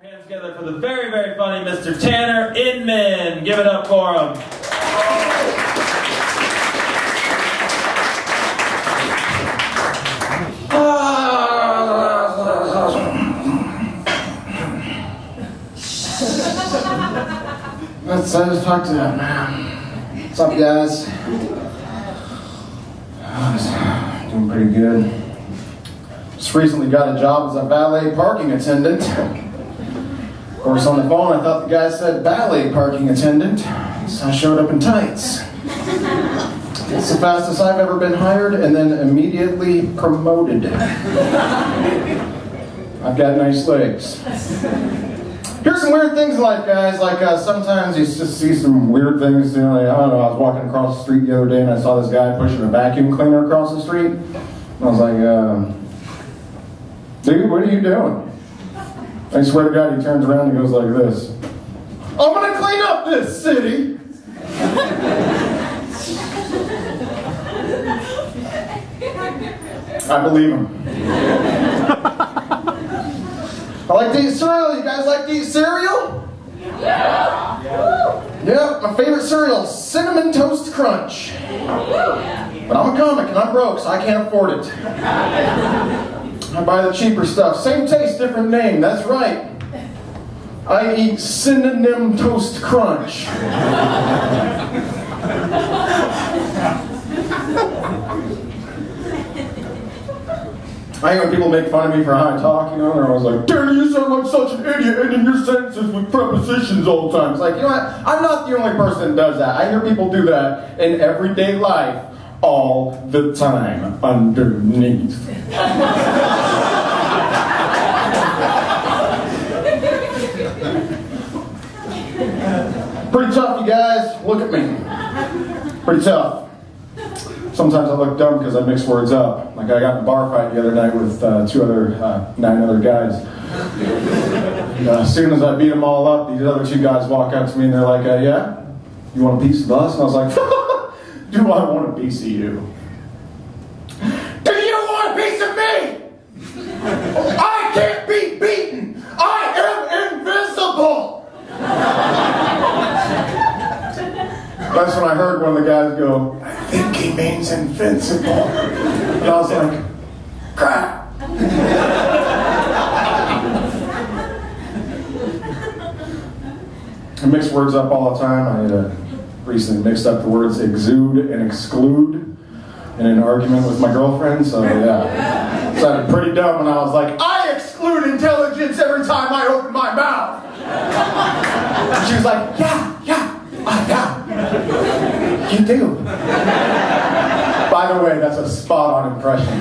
Hands together for the very, very funny Mr. Tanner Inman. Give it up for him. I just talked to that man. What's up, guys? I was doing pretty good. Just recently got a job as a valet parking attendant. Of course, on the phone, I thought the guy said valet parking attendant, so I showed up in tights. It's the fastest I've ever been hired, and then immediately promoted. I've got nice legs. Here's some weird things in life, guys. Like sometimes you just see some weird things. You know, like, I don't know. I was walking across the street the other day, and I saw this guy pushing a vacuum cleaner across the street. And I was like, dude, what are you doing? I swear to God, he turns around and goes like this. I'm gonna clean up this city. I believe him. I like to eat cereal. You guys like to eat cereal? Yeah, my favorite cereal, Cinnamon Toast Crunch. But I'm a comic and I'm broke, so I can't afford it. I buy the cheaper stuff. Same taste, different name. That's right. I eat Cinnamon Toast Crunch. I hate when people make fun of me for how I talk, you know, they're always like, Danny, you sound like such an idiot ending your sentences with prepositions all the time. It's like, you know what, I'm not the only person that does that. I hear people do that in everyday life all the time, underneath. Pretty tough, you guys. Look at me. Pretty tough. Sometimes I look dumb because I mix words up. Like I got in a bar fight the other night with 9 other guys. And, as soon as I beat them all up, these other 2 guys walk up to me and they're like, yeah? You want a piece of us? And I was like, do I want a piece of you? Do you want a piece of me? I can't be beaten. I am invisible. That's when I heard one of the guys go, I think he means invincible. And I was like, crap. I mix words up all the time. I recently mixed up the words exude and exclude in an argument with my girlfriend, so yeah. It sounded pretty dumb when I was like, I exclude intelligence every time I open my mouth. And she was like, yeah. You do. By the way, that's a spot-on impression.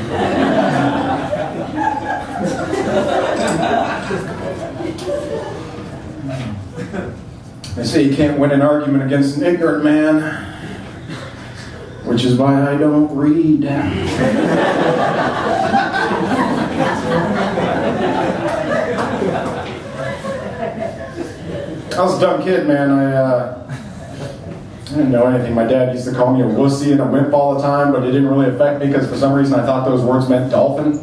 They say you can't win an argument against an ignorant man, which is why I don't read. I was a dumb kid, man. I didn't know anything. My dad used to call me a wussy and a wimp all the time, but it didn't really affect me because for some reason I thought those words meant dolphin.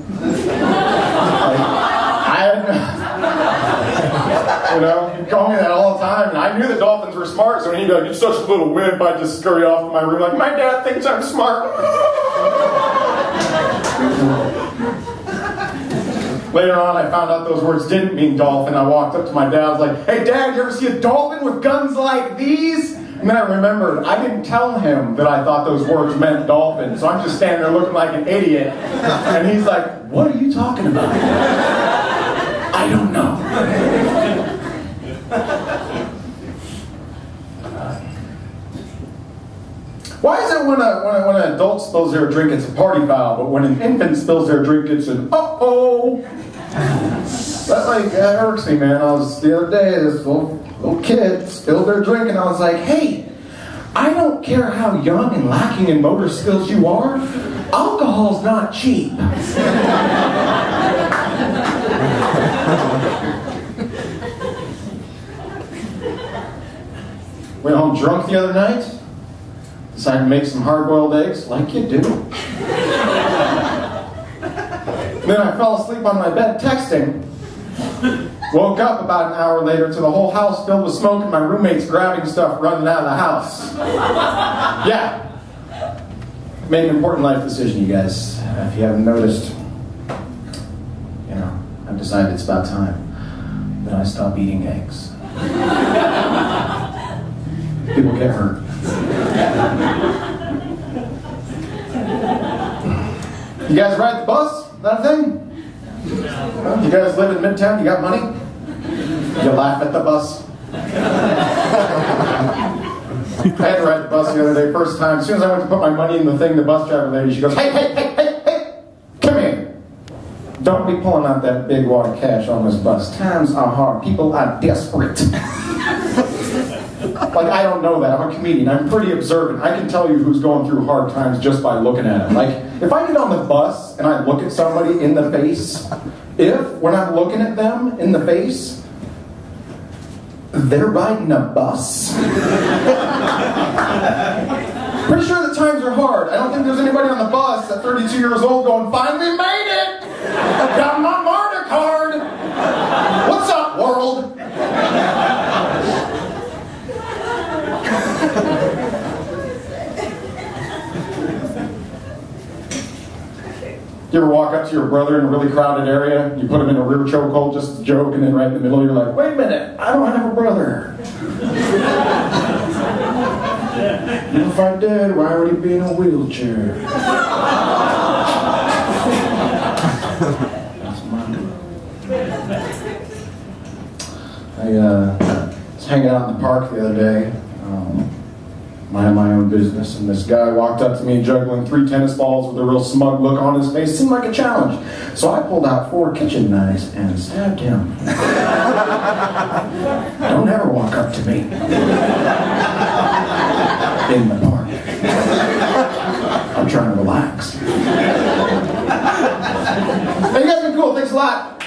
You know, he'd call me that all the time, and I knew that dolphins were smart, so when he'd go, you're such a little wimp, I'd just scurry off to my room like, my dad thinks I'm smart. Later on, I found out those words didn't mean dolphin. I walked up to my dad, I was like, hey Dad, you ever see a dolphin with guns like these? And then I remembered, I didn't tell him that I thought those words meant dolphin, so I'm just standing there looking like an idiot. And he's like, what are you talking about? I don't know. Why is it when an adult spills their drink, it's a party foul, but when an infant spills their drink, it's an uh-oh? That irks me, man. The other day, this little kid spilled their drink, and I was like, hey, I don't care how young and lacking in motor skills you are, alcohol's not cheap. Went home drunk the other night. Decided to make some hard-boiled eggs, like you do. Then I fell asleep on my bed texting. Woke up about an hour later to the whole house filled with smoke and my roommates grabbing stuff running out of the house. Yeah. Made an important life decision, you guys. If you haven't noticed, you know, I've decided it's about time that I stop eating eggs. People get hurt. You guys ride the bus? Is that a thing? You guys live in Midtown? You got money? You laugh at the bus? I had to ride the bus the other day, first time. As soon as I went to put my money in the thing, the bus driver lady, she goes, hey, hey, hey, hey, hey, come here. Don't be pulling out that big wad of cash on this bus. Times are hard. People are desperate. Like, I don't know that. I'm a comedian. I'm pretty observant. I can tell you who's going through hard times just by looking at them. Like, if I get on the bus and I look at somebody in the face, when I'm looking at them in the face, they're riding a bus. Pretty sure the times are hard. I don't think there's anybody on the bus at 32 years old going, finally made it! Got my MARTA card! What's up, world? You ever walk up to your brother in a really crowded area, you put him in a rear chokehold just to joke, and then right in the middle you're like, wait a minute, I don't have a brother. If I did, why would he be in a wheelchair? That's mine. I was hanging out in the park the other day. Minding my own business, and this guy walked up to me juggling 3 tennis balls with a real smug look on his face. Seemed like a challenge. So I pulled out 4 kitchen knives and stabbed him. Don't ever walk up to me in the park. I'm trying to relax. Hey, you guys have been cool. Thanks a lot.